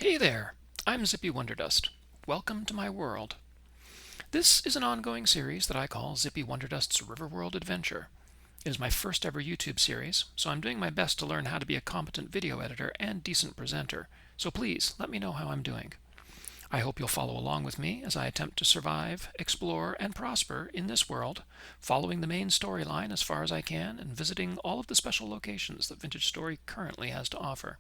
Hey there, I'm Zippy Wonderdust. Welcome to my world. This is an ongoing series that I call Zippy Wonderdust's Riverworld Adventure. It is my first ever YouTube series, so I'm doing my best to learn how to be a competent video editor and decent presenter, so please let me know how I'm doing. I hope you'll follow along with me as I attempt to survive, explore, and prosper in this world, following the main storyline as far as I can and visiting all of the special locations that Vintage Story currently has to offer.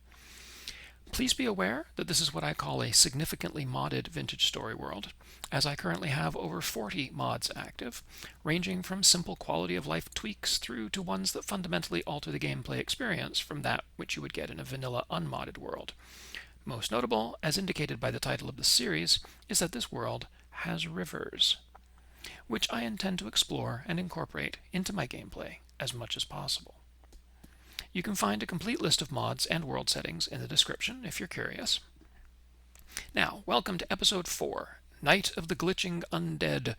Please be aware that this is what I call a significantly modded Vintage Story world, as I currently have over 40 mods active, ranging from simple quality of life tweaks through to ones that fundamentally alter the gameplay experience from that which you would get in a vanilla unmodded world. Most notable, as indicated by the title of the series, is that this world has rivers, which I intend to explore and incorporate into my gameplay as much as possible. You can find a complete list of mods and world settings in the description if you're curious. Now, welcome to Episode 4, Night of the Glitching Undead,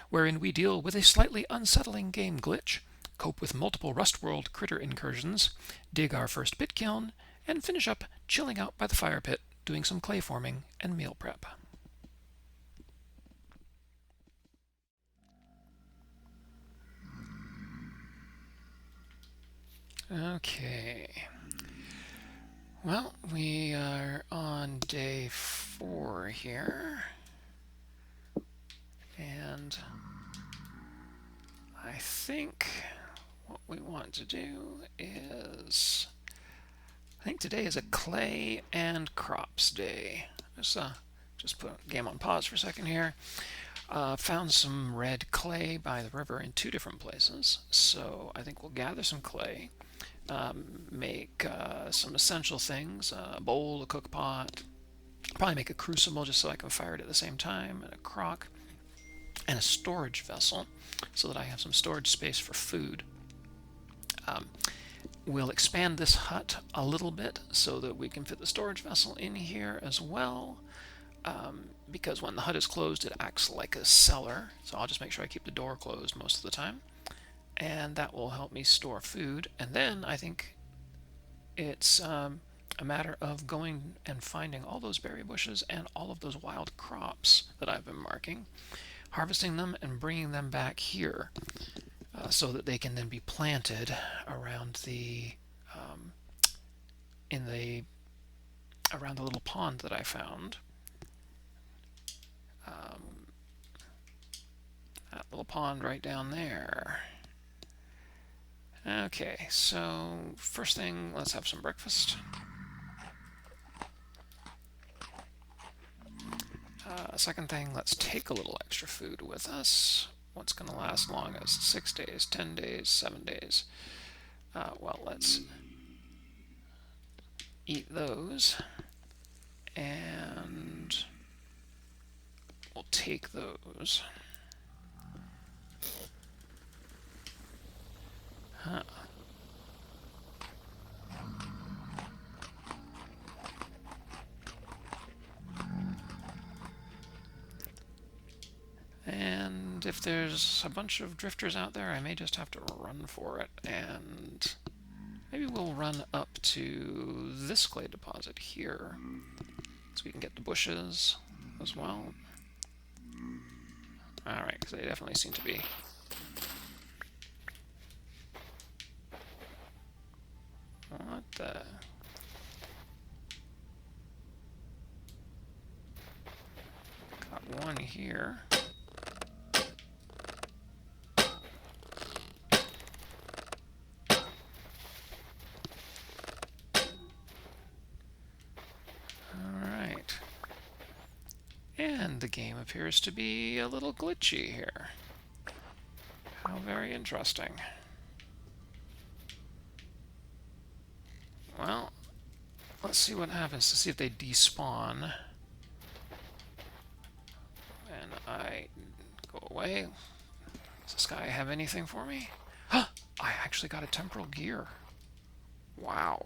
wherein we deal with a slightly unsettling game glitch, cope with multiple rustworld critter incursions, dig our first pit kiln, and finish up chilling out by the fire pit, doing some clayforming and meal prep. Okay. Well, we are on day 4 here. And I think what we want to do is... I think today is a clay and crops day. Just put the game on pause for a second here. Found some red clay by the river in 2 different places. So I think we'll gather some clay. Make some essential things, a bowl, a cook pot, probably make a crucible just so I can fire it at the same time, and a crock, and a storage vessel so that I have some storage space for food. We'll expand this hut a little bit so that we can fit the storage vessel in here as well, because when the hut is closed it acts like a cellar, so I'll just make sure I keep the door closed most of the time. And that will help me store food. And then I think it's a matter of going and finding all those berry bushes and all of those wild crops that I've been marking, harvesting them and bringing them back here so that they can then be planted around the around the little pond that I found. That little pond right down there. Okay, so first thing, let's have some breakfast. Second thing, let's take a little extra food with us. What's going to last long as 6 days, 10 days, 7 days? Well, let's eat those. And we'll take those. Huh. And if there's a bunch of drifters out there, I may just have to run for it. And maybe we'll run up to this clay deposit here so we can get the bushes as well. Alright, because they definitely seem to be... What the... Got one here. Alright. And the game appears to be a little glitchy here. How very interesting. Well, let's see what happens to see if they despawn. And I go away. Does this guy have anything for me? Huh! I actually got a temporal gear. Wow.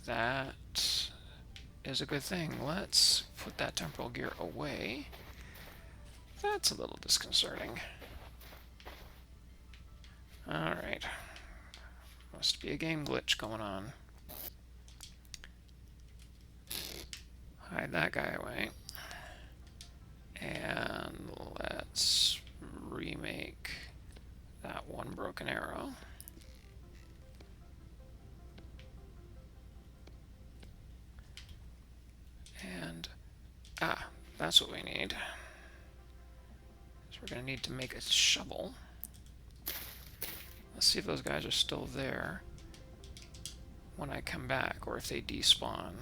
That is a good thing. Let's put that temporal gear away. That's a little disconcerting. Alright. Must be a game glitch going on. Hide that guy away. And let's remake that one broken arrow. And, that's what we need. So we're going to need to make a shovel. Let's see if those guys are still there when I come back, or if they despawn.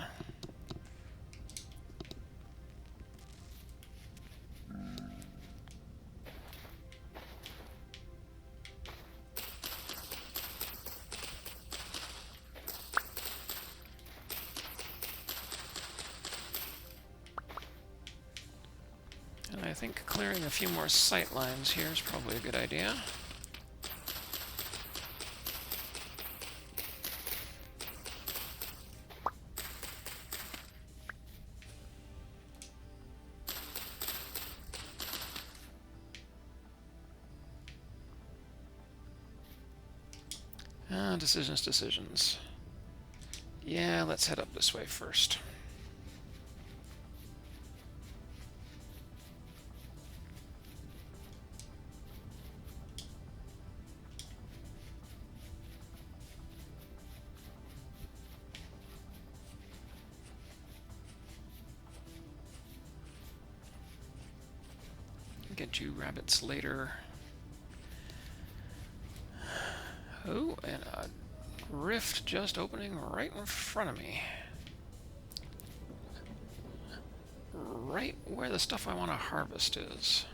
And I think clearing a few more sight lines here is probably a good idea. Decisions. Yeah, let's head up this way first. Get you rabbits later. Oh, and a rift just opening right in front of me. Right where the stuff I want to harvest is.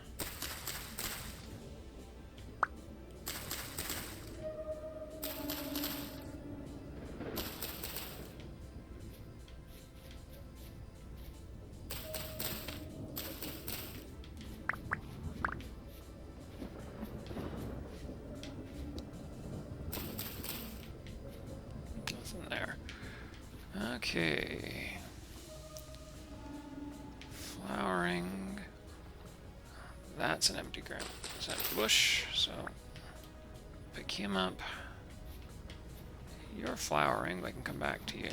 Okay. Flowering. That's an empty ground. It's an empty bush, so pick him up. You're flowering, I can come back to you.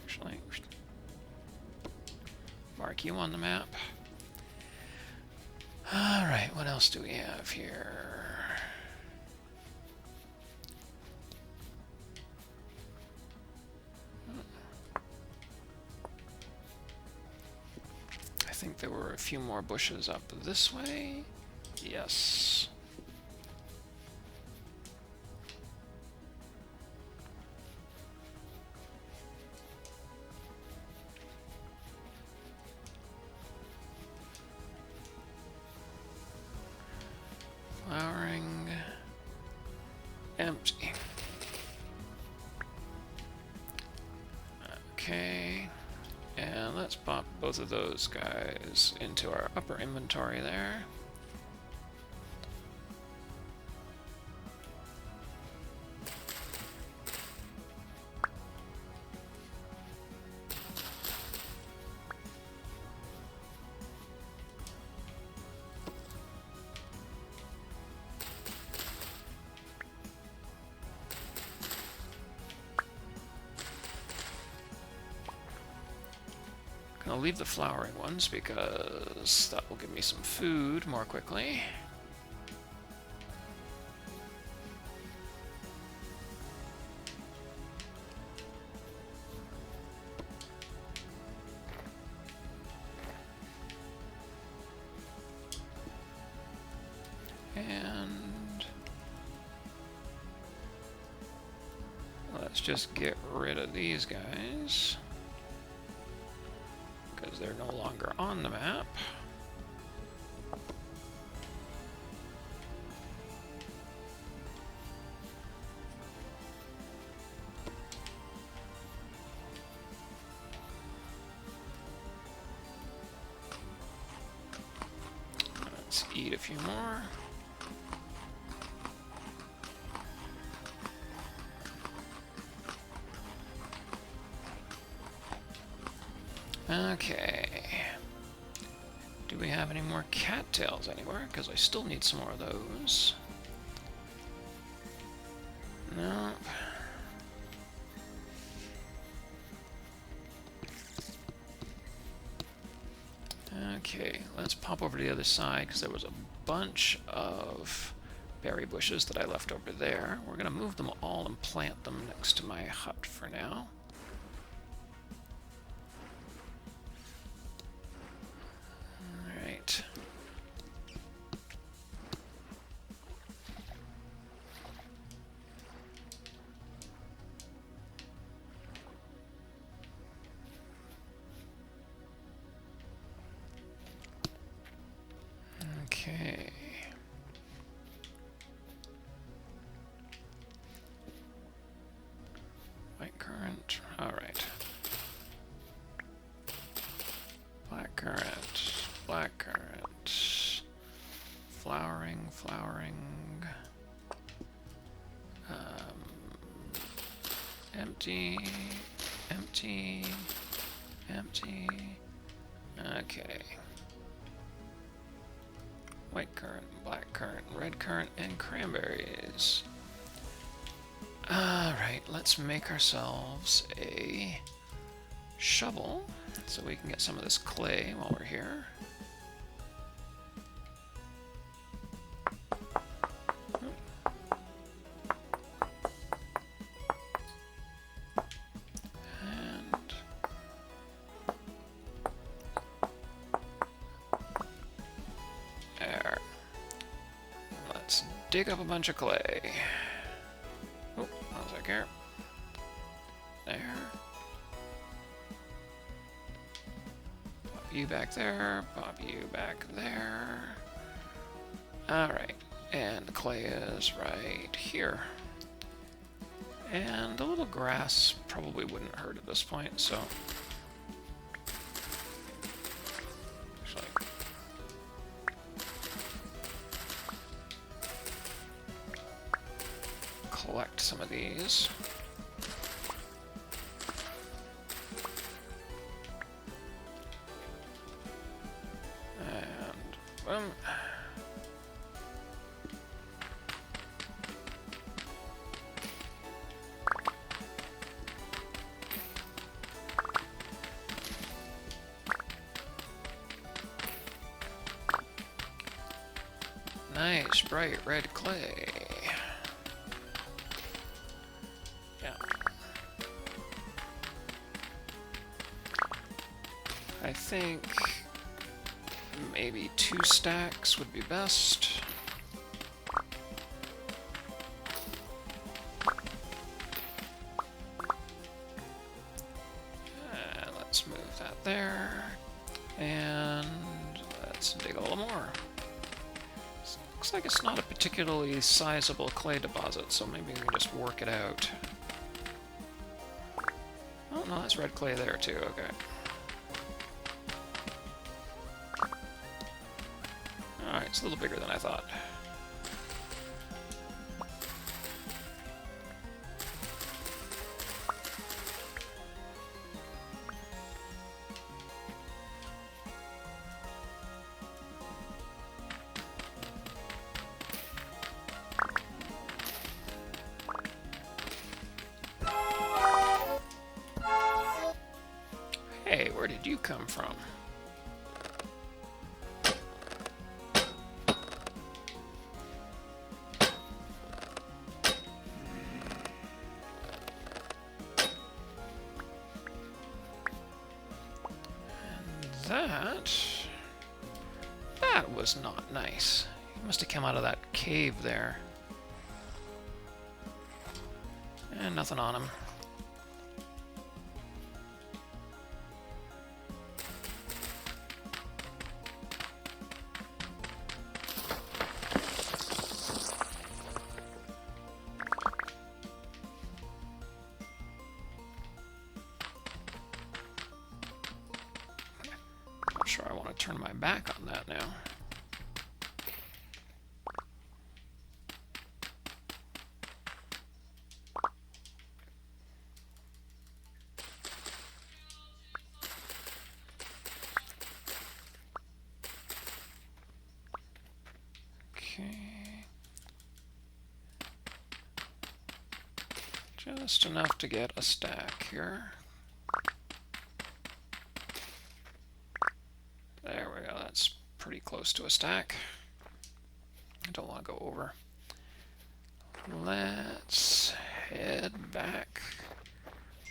Actually, mark you on the map. Alright, what else do we have here? I think there were a few more bushes up this way. Yes. Flowering. Empty. Okay. And let's pop both of those guys into our upper inventory there. I'll leave the flowering ones because that will give me some food more quickly. And let's just get rid of these guys, because they're no longer on the map. Let's eat a few more. Okay. Do we have any more cattails anywhere? Because I still need some more of those. No. Okay, let's pop over to the other side because there was a bunch of berry bushes that I left over there. We're going to move them all and plant them next to my hut for now. Alright. Okay. White currant. Alright. Black currant. Black currant. Flowering. Empty. Okay. White currant, black currant, red currant, and cranberries. Alright, let's make ourselves a shovel so we can get some of this clay while we're here. Dig up a bunch of clay. Oh, one sec here. There. Pop you back there. Pop you back there. Alright. And the clay is right here. And the little grass probably wouldn't hurt at this point, so... collect some of these. And boom. Nice bright red clay. I think maybe 2 stacks would be best. Let's move that there. And let's dig a little more. Looks like it's not a particularly sizable clay deposit, so maybe we can just work it out. Oh, no, that's red clay there too, okay. Alright, it's a little bigger than I thought. Hey, where did you come from? That was not nice. He must have come out of that cave there. And nothing on him. Sure, I want to turn my back on that now. Okay. Just enough to get a stack here. There we go, that's pretty close to a stack. I don't want to go over. Let's head back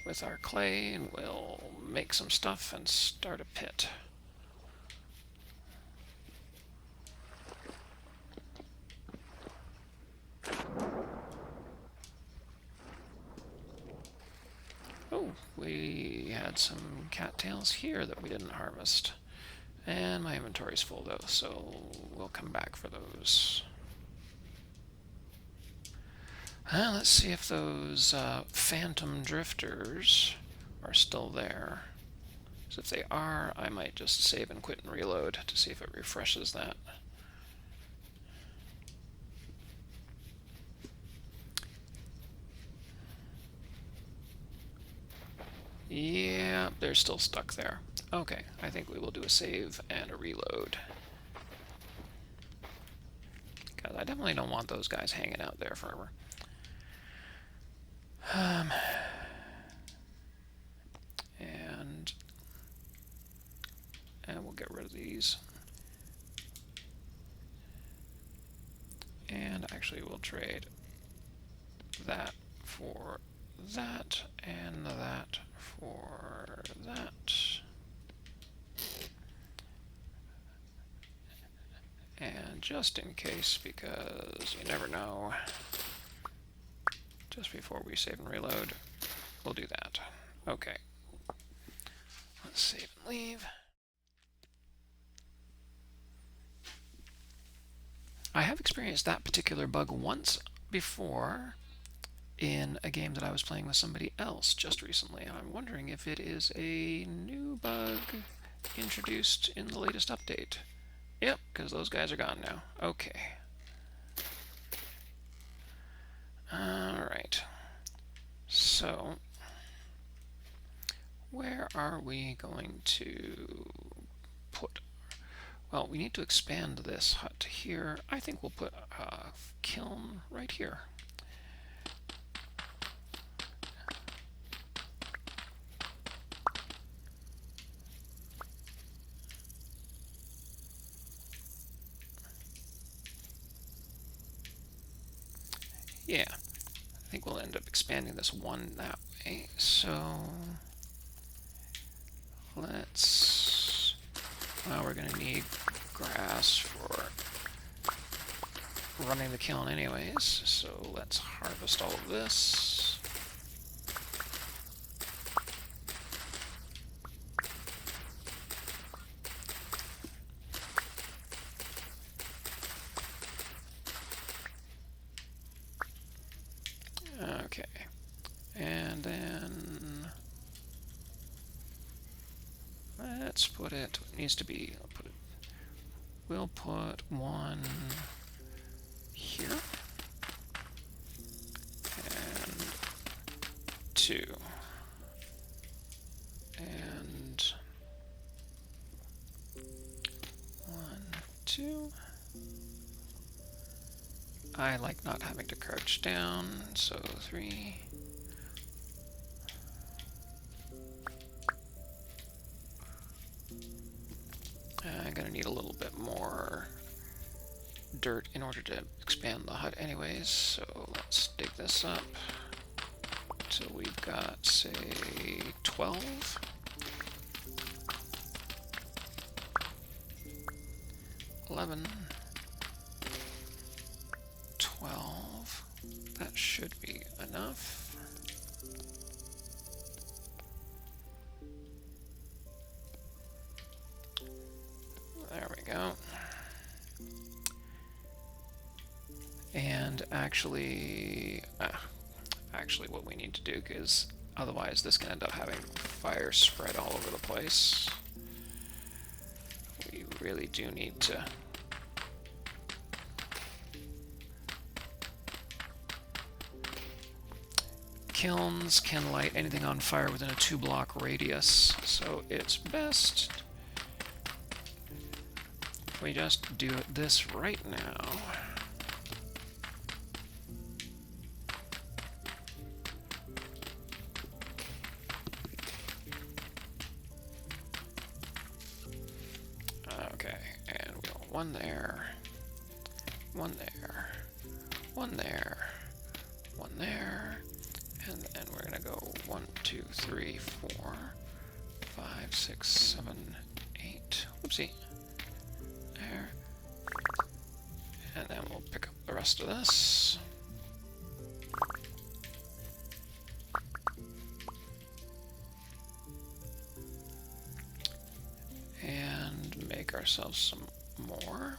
with our clay and we'll make some stuff and start a pit. Oh, we had some cattails here that we didn't harvest. And my inventory's full though, so we'll come back for those. Let's see if those phantom drifters are still there. So if they are, I might just save and quit and reload to see if it refreshes that. Yeah, they're still stuck there. Okay, I think we will do a save and a reload. God, I definitely don't want those guys hanging out there forever. And we'll get rid of these. And actually we'll trade that for that and that for that. And just in case, because you never know, just before we save and reload, we'll do that. Okay. Let's save and leave. I have experienced that particular bug once before in a game that I was playing with somebody else just recently, and I'm wondering if it is a new bug introduced in the latest update. Yep, because those guys are gone now. Okay. Alright. So, where are we going to put... Well, we need to expand this hut here. I think we'll put a kiln right here. Yeah, I think we'll end up expanding this one that way. So let's... Well, we're going to need grass for running the kiln anyways, so let's harvest all of this. Okay, and then let's put it, it needs to be, we'll put one here, and two, and one, two. I like not having to crouch down, so 3. I'm going to need a little bit more dirt in order to expand the hut anyways, so let's dig this up till we've got, say, 12. 11. 12. That should be enough. There we go. And actually what we need to do, because otherwise this can end up having fire spread all over the place. We really do need to kilns can light anything on fire within a 2-block radius, so it's best we just do this right now. one there, one there, one there, one there, and then we're going to go 1, 2, 3, 4, 5, 6, 7, 8. Whoopsie. There. And then we'll pick up the rest of this. And make ourselves some more.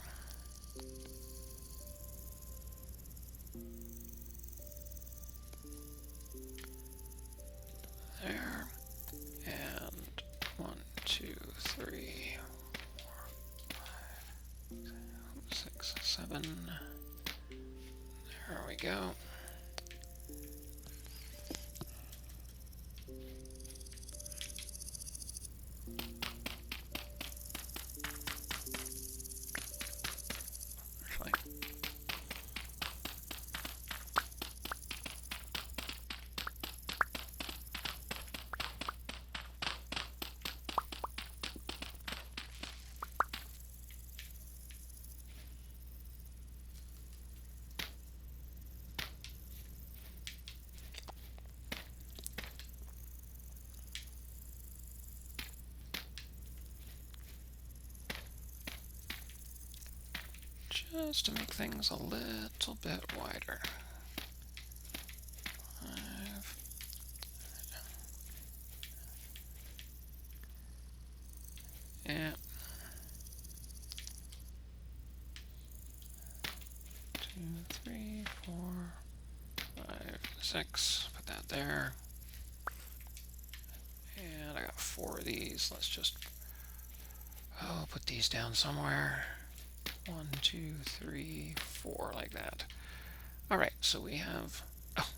There. And 1, 2, 3, 4, 5, 6, 7. There we go. Actually, just to make things a little bit wider. 5. Yeah. 2, 3, 4, 5, 6. Put that there. And I got 4 of these. Let's just put these down somewhere. 1, 2, 3, 4, like that. All right, so we have. Oh,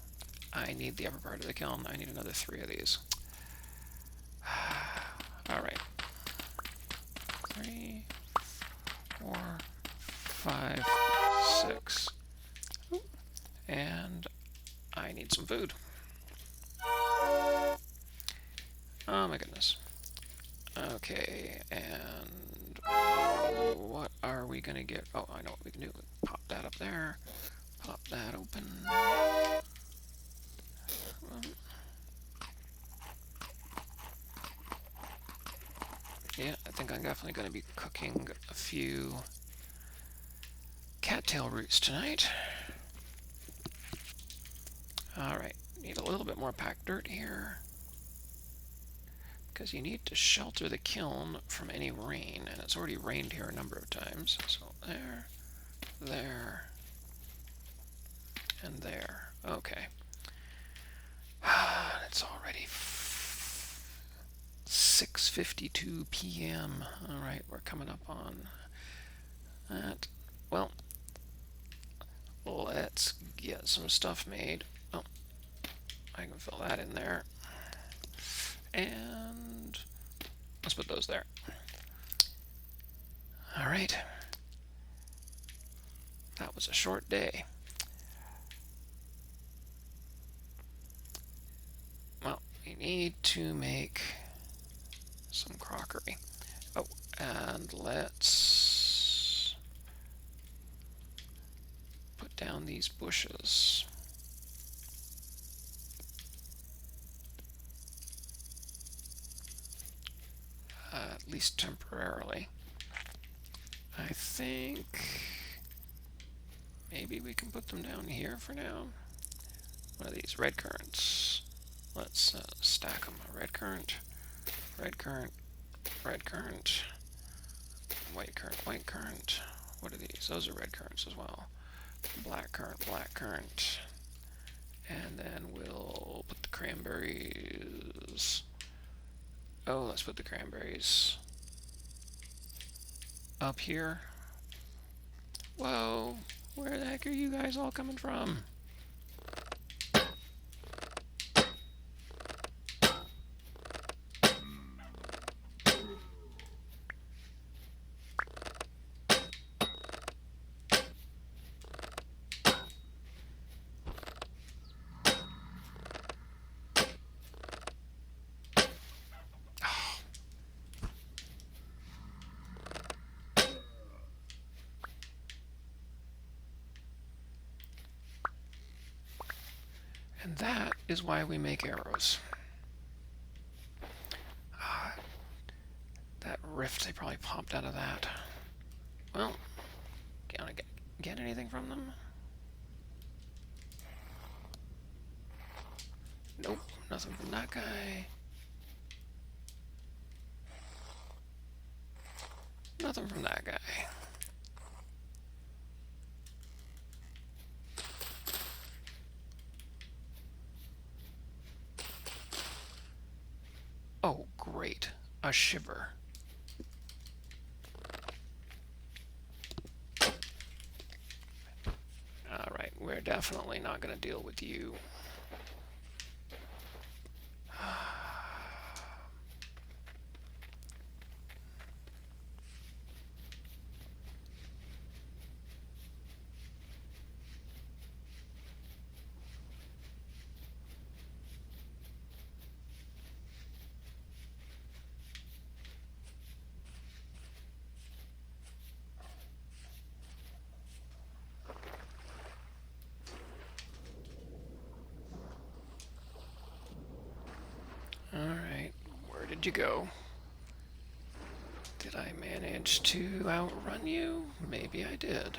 I need the upper part of the kiln. I need another 3 of these. All right. 3, 4, 5, 6. Ooh. And I need some food. Oh my goodness. Okay, and what are we going to get? Oh, I know what we can do. Pop that up there. Pop that open. Yeah, I think I'm definitely going to be cooking a few cattail roots tonight. Alright, need a little bit more packed dirt here, because you need to shelter the kiln from any rain, and it's already rained here a number of times. So there, there, and there. Okay. It's already 6:52 p.m. Alright, we're coming up on that. Well, let's get some stuff made. Oh, I can fill that in there. And let's put those there. All right. That was a short day. Well, we need to make some crockery. Oh, and let's put down these bushes. At least temporarily. I think maybe we can put them down here for now. One of these red currants. Let's stack them. Red currant, red currant, red currant, white currant, white currant. What are these? Those are red currants as well. Black currant, black currant. And then we'll put the cranberries. Oh, let's put the cranberries up here. Whoa, where the heck are you guys all coming from? And that is why we make arrows. That rift, they probably popped out of that. Well, can I get anything from them? Nope, nothing from that guy. Nothing from that guy. Oh, great. A shiver. Alright, we're definitely not going to deal with you. Alright, where did you go? Did I manage to outrun you? Maybe I did.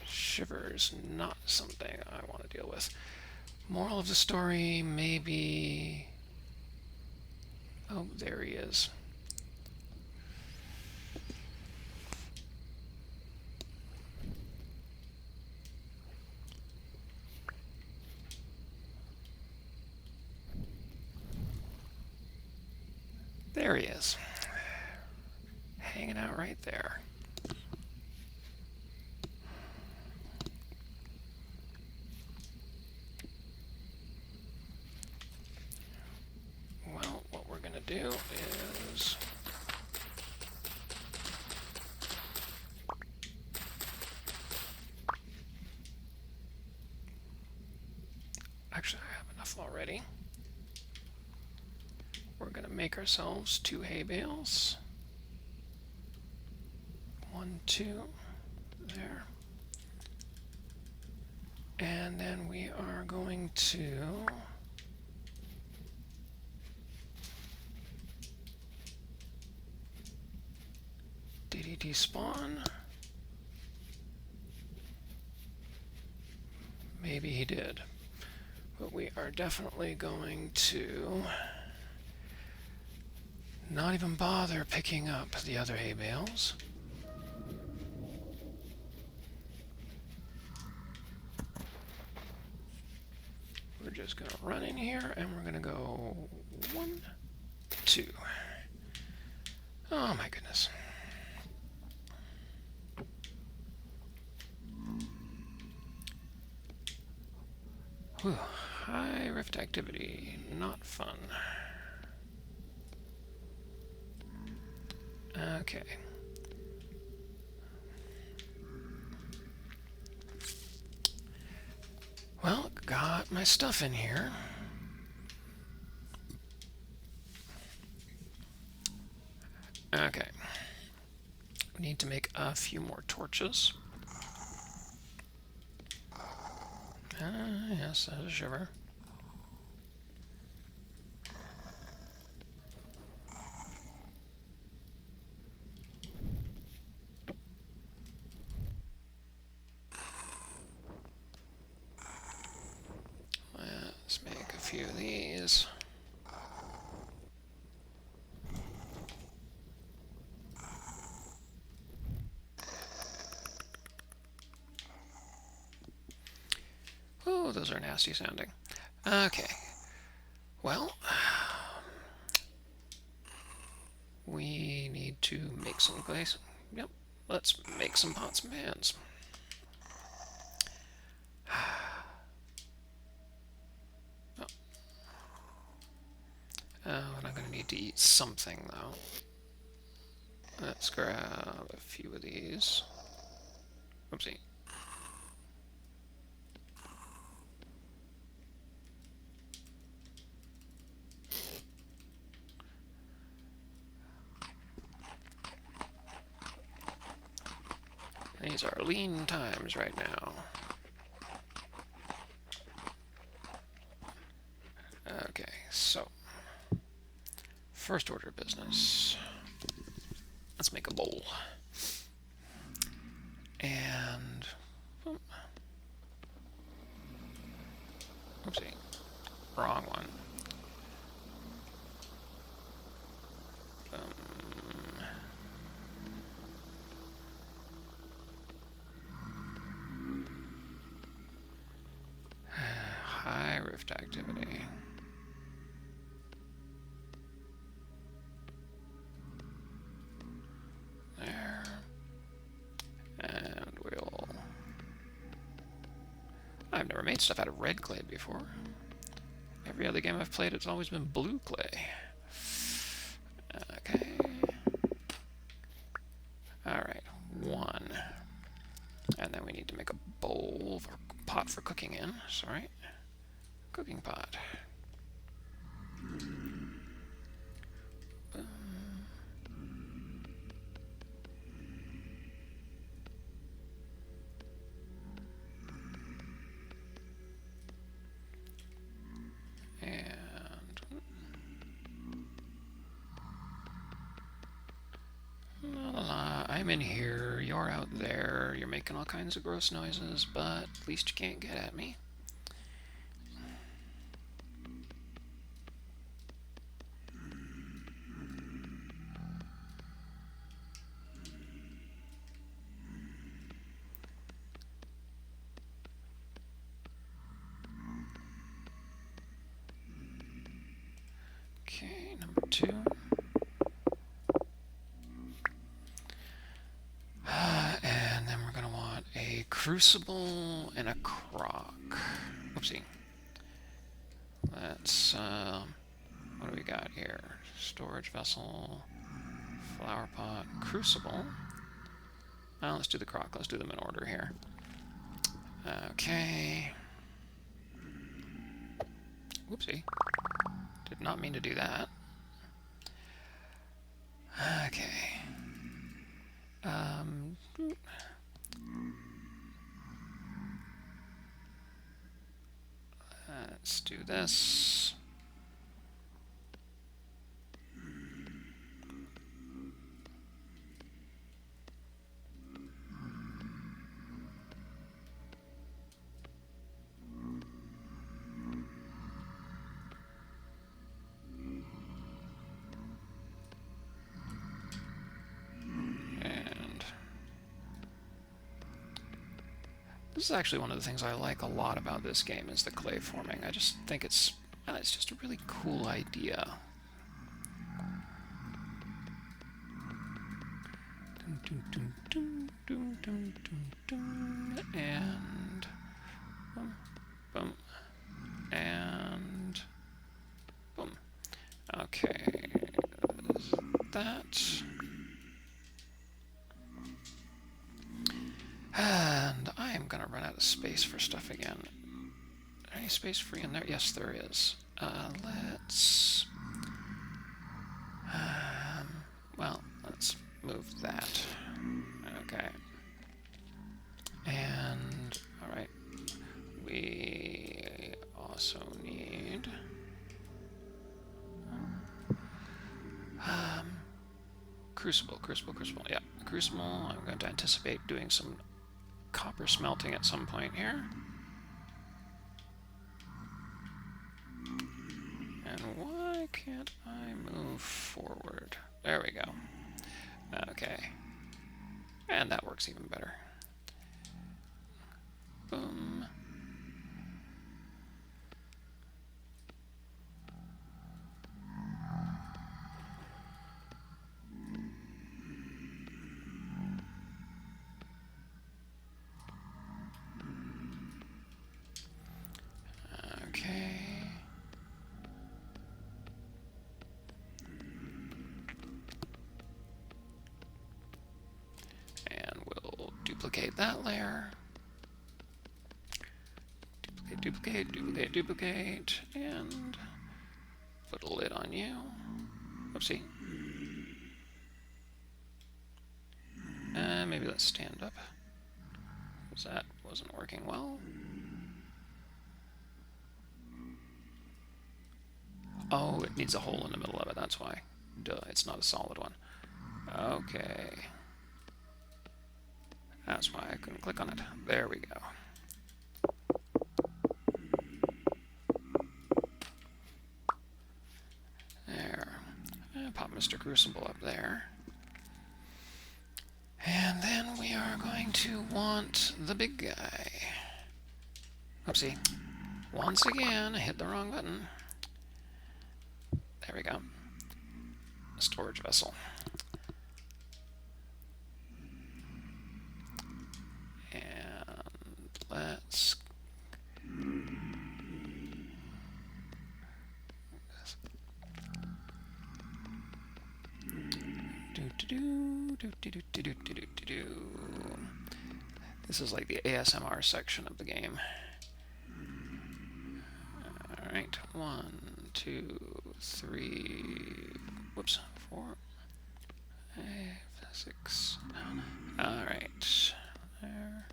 Shiver's not something I want to deal with. Moral of the story, maybe... Oh, there he is. There he is. Hanging out right there. Well, what we're going to do is... Actually, I have enough already. We're going to make ourselves 2 hay bales. 1, 2, there. And then we are going to did he despawn? Maybe he did. But we are definitely going to not even bother picking up the other hay bales. We're just going to run in here and we're going to go 1, 2. Oh my goodness. Whew. High rift activity, not fun. Okay. Well, got my stuff in here. Okay. We need to make a few more torches. Yes, that's a shiver. Let's make a few of these. Oh, those are nasty sounding. Okay. Well, we need to make some glaze. Yep, let's make some pots and pans. And I'm going to need to eat something, though. Let's grab a few of these. Oopsie. These are lean times right now. Okay, so first order of business. Let's make a bowl. And oopsie, wrong one. High rift activity. There. And we'll... I've never made stuff out of red clay before. Every other game I've played, it's always been blue clay. Okay. Alright, 1. And then we need to make a bowl or pot for cooking in. Sorry. Cooking pot. I'm in here, you're out there, you're making all kinds of gross noises, but at least you can't get at me. Okay, number 2. And then we're going to want a crucible and a crock. Oopsie. Let's, what do we got here? Storage vessel, flower pot, crucible. Let's do the crock. Let's do them in order here. Okay. Whoopsie. Did not mean to do that. Okay. Let's do this. This is actually one of the things I like a lot about this game is the clay forming. I just think it's just a really cool idea. And boom, boom, and boom. Okay, that. And I am going to run out of space for stuff again. Any space free in there? Yes, there is. Let's... well, let's move that. Okay. And, alright. We also need... crucible. Yeah, crucible. I'm going to anticipate doing some copper smelting at some point here. And why can't I move forward? There we go. Okay. And that works even better. Boom. Duplicate that layer. Duplicate, and put a lid on you. Oopsie. Maybe let's stand up. That wasn't working well. Oh, it needs a hole in the middle of it, that's why. Duh, it's not a solid one. Okay. That's why I couldn't click on it. There we go. There. Pop Mr. Crucible up there. And then we are going to want the big guy. Oopsie. Once again, I hit the wrong button. There we go. A storage vessel. And let's... This is like the ASMR section of the game. Alright, 1, 2, 3, whoops, 4, 5, 6, alright, there.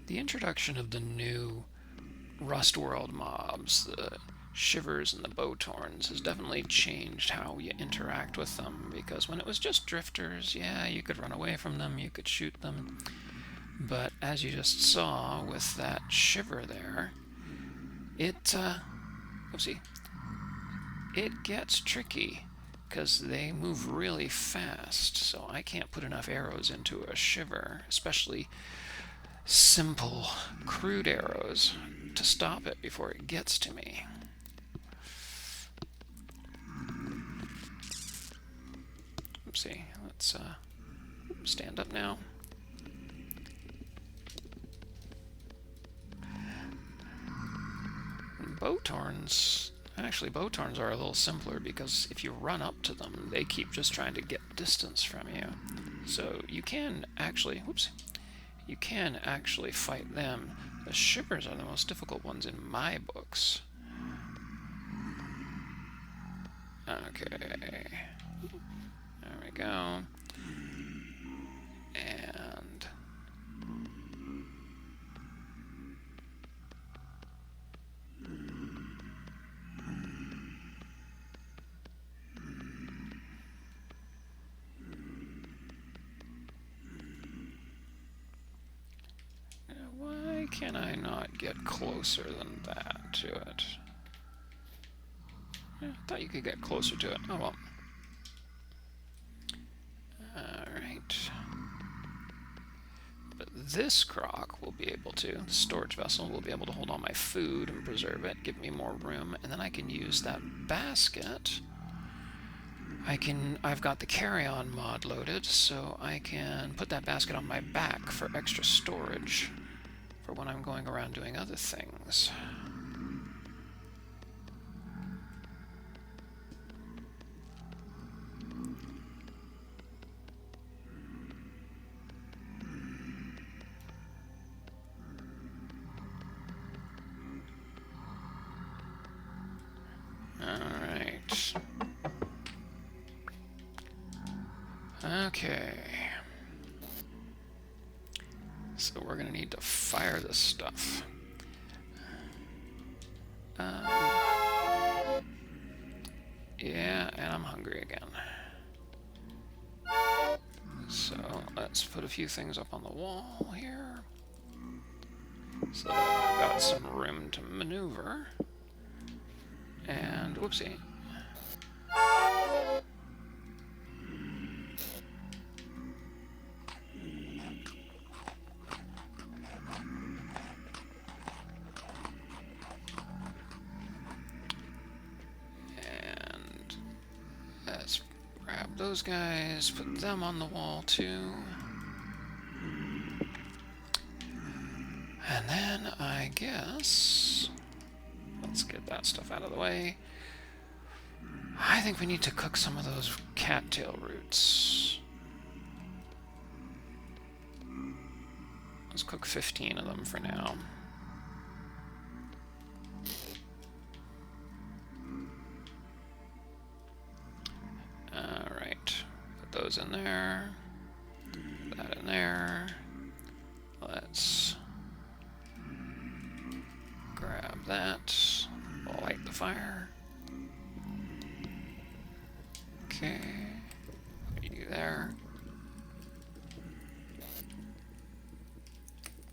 The introduction of the new Rustworld mobs, the shivers and the bowtorns, has definitely changed how you interact with them, because when it was just drifters, yeah, you could run away from them, you could shoot them, but as you just saw with that shiver there, it gets tricky, because they move really fast, so I can't put enough arrows into a shiver, especially simple, crude arrows, to stop it before it gets to me. Oopsie, let's stand up now. Bowtorns, actually bowtorns are a little simpler, because if you run up to them, they keep just trying to get distance from you. So you can actually, whoops, you can actually fight them. The shivers are the most difficult ones in my books. Okay. There we go. And... why can I not get closer than that to it? I thought you could get closer to it. Oh well. Alright. But this crock will be able to, the storage vessel, will be able to hold all my food and preserve it, give me more room, and then I can use that basket. I've got the carry-on mod loaded, so I can put that basket on my back for extra storage for when I'm going around doing other things. Alright. Okay. So we're going to need to fire this stuff. Yeah, and I'm hungry again. So let's put a few things up on the wall here, so that I've got some room to maneuver. And whoopsie. And let's grab those guys, put them on the wall too. And then I guess let's get that stuff out of the way. I think we need to cook some of those cattail roots. Let's cook 15 of them for now. goes in there. Put that in there. Let's grab that. Light the fire. Okay. Put you there.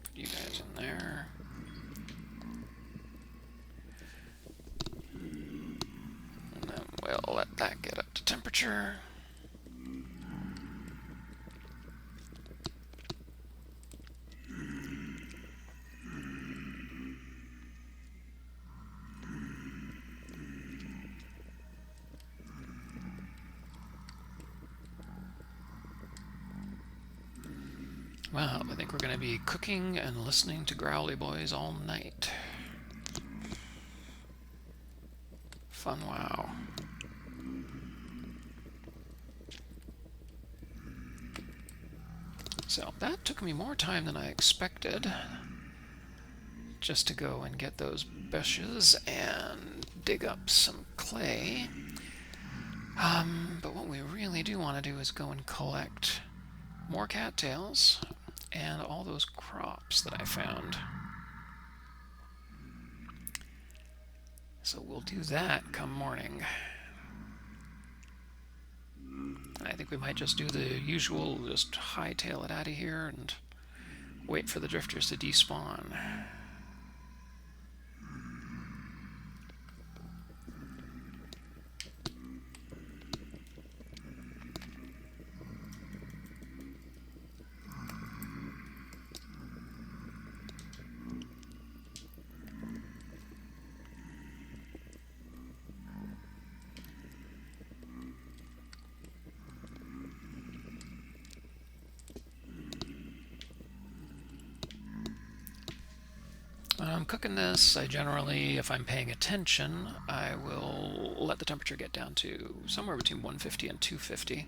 Put you guys in there. And then we'll let that get up to temperature. Well, I think we're going to be cooking and listening to Growly Boys all night. Fun, wow. So that took me more time than I expected, just to go and get those bushes and dig up some clay. But what we really do want to do is go and collect more cattails and all those crops that I found. So we'll do that come morning. And I think we might just do the usual, just hightail it out of here and wait for the drifters to despawn. When I'm cooking this, I generally, if I'm paying attention, I will let the temperature get down to somewhere between 150 and 250,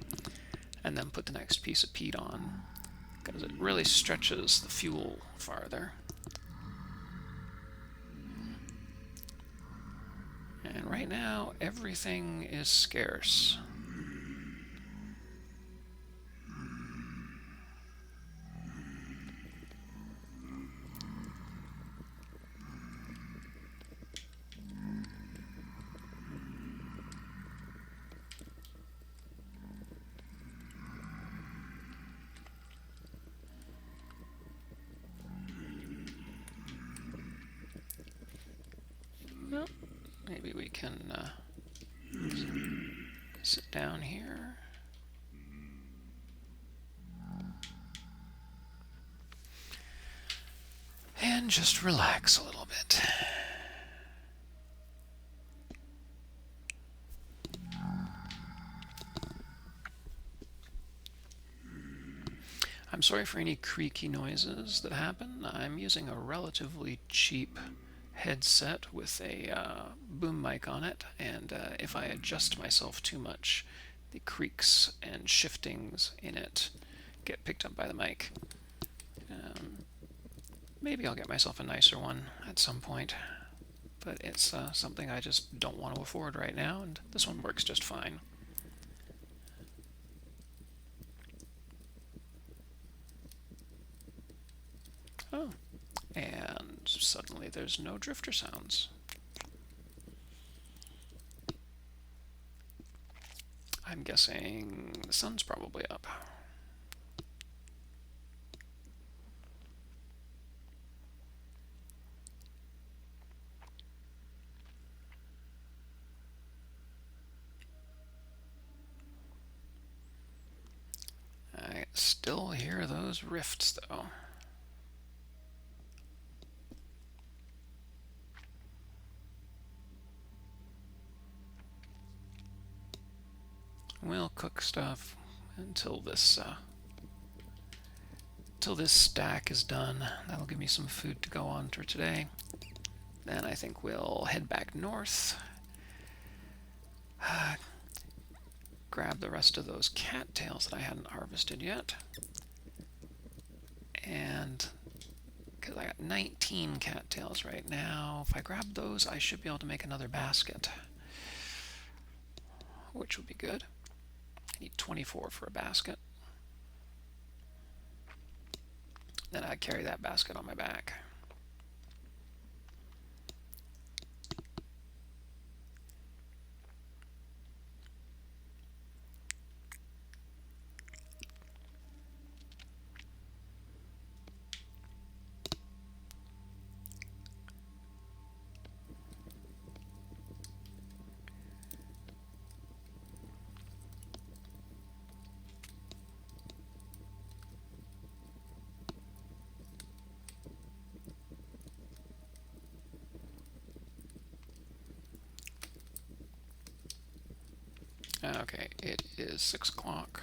and then put the next piece of peat on, because it really stretches the fuel farther. And right now, everything is scarce. Well, maybe we can sit down here. And just relax a little bit. I'm sorry for any creaky noises that happen. I'm using a relatively cheap headset with a boom mic on it, and if I adjust myself too much, the creaks and shiftings in it get picked up by the mic. Maybe I'll get myself a nicer one at some point, but it's something I just don't want to afford right now, and this one works just fine. Oh, and suddenly there's no drifter sounds. I'm guessing the sun's probably up. I still hear those rifts, though. We'll cook stuff until this stack is done. That'll give me some food to go on for today. Then I think we'll head back north, grab the rest of those cattails that I hadn't harvested yet, and because I got 19 cattails right now, if I grab those I should be able to make another basket, which would be good. Need 24 for a basket. Then I carry that basket on my back. Okay, it is 6 o'clock.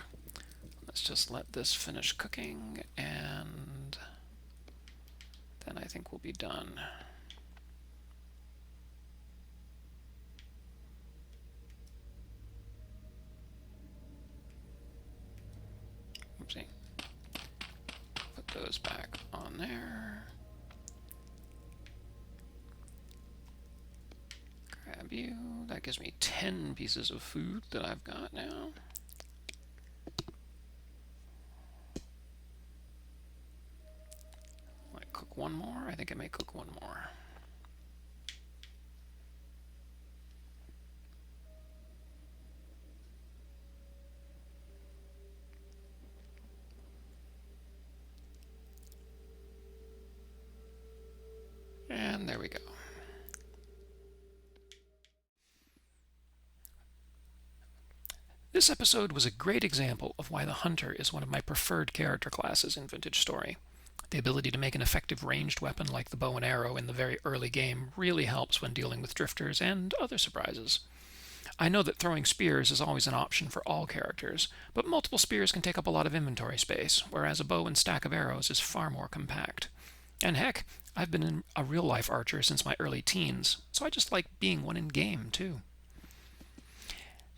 Let's just let this finish cooking, and then I think we'll be done. Oopsie. Put those back on there. Grab you. That gives me 10 pieces of food that I've got now. Might cook one more. I think I may cook one more. And there we go. This episode was a great example of why the Hunter is one of my preferred character classes in Vintage Story. The ability to make an effective ranged weapon like the bow and arrow in the very early game really helps when dealing with drifters and other surprises. I know that throwing spears is always an option for all characters, but multiple spears can take up a lot of inventory space, whereas a bow and stack of arrows is far more compact. And heck, I've been a real-life archer since my early teens, so I just like being one in game, too.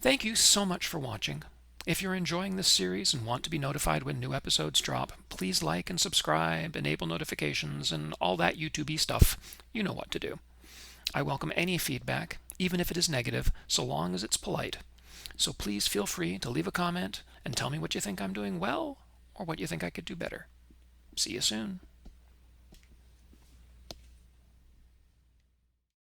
Thank you so much for watching. If you're enjoying this series and want to be notified when new episodes drop, please like and subscribe, enable notifications, and all that YouTube-y stuff. You know what to do. I welcome any feedback, even if it is negative, so long as it's polite. So please feel free to leave a comment and tell me what you think I'm doing well or what you think I could do better. See you soon.